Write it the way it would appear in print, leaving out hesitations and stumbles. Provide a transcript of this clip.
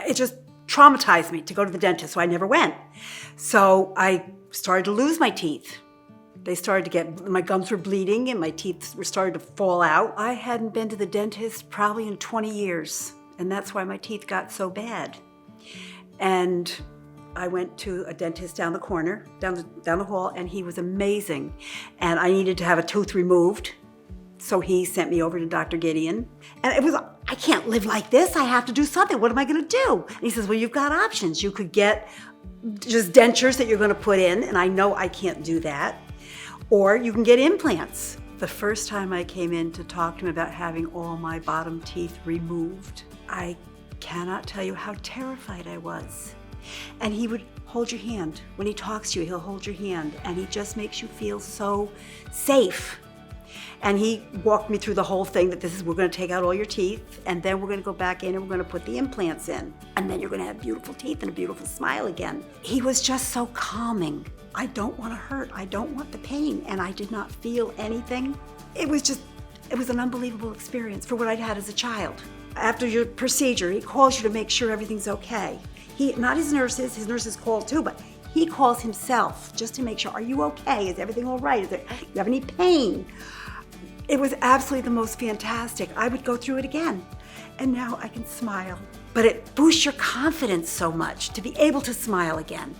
it just traumatized me to go to the dentist, so I never went. So I started to lose my teeth. My gums were bleeding and my teeth were starting to fall out. I hadn't been to the dentist probably in 20 years, and that's why my teeth got so bad. And I went to a dentist down the corner, down the hall, and he was amazing. And I needed to have a tooth removed, so he sent me over to Dr. Gedeon. And I can't live like this. I have to do something. What am I going to do? And he says, well, you've got options. You could get just dentures that you're going to put in, and I know I can't do that. Or you can get implants. The first time I came in to talk to him about having all my bottom teeth removed, I cannot tell you how terrified I was. And he would hold your hand. When he talks to you, he'll hold your hand, and he just makes you feel so safe. And he walked me through the whole thing that we're going to take out all your teeth, and then we're going to go back in and we're going to put the implants in. And then you're going to have beautiful teeth and a beautiful smile again. He was just so calming. I don't want to hurt. I don't want the pain. And I did not feel anything. It was an unbelievable experience for what I'd had as a child. After your procedure, he calls you to make sure everything's okay. Not his nurses call too, but he calls himself just to make sure, are you okay? Is everything all right? Do you have any pain? It was absolutely the most fantastic. I would go through it again, and now I can smile. But it boosts your confidence so much to be able to smile again.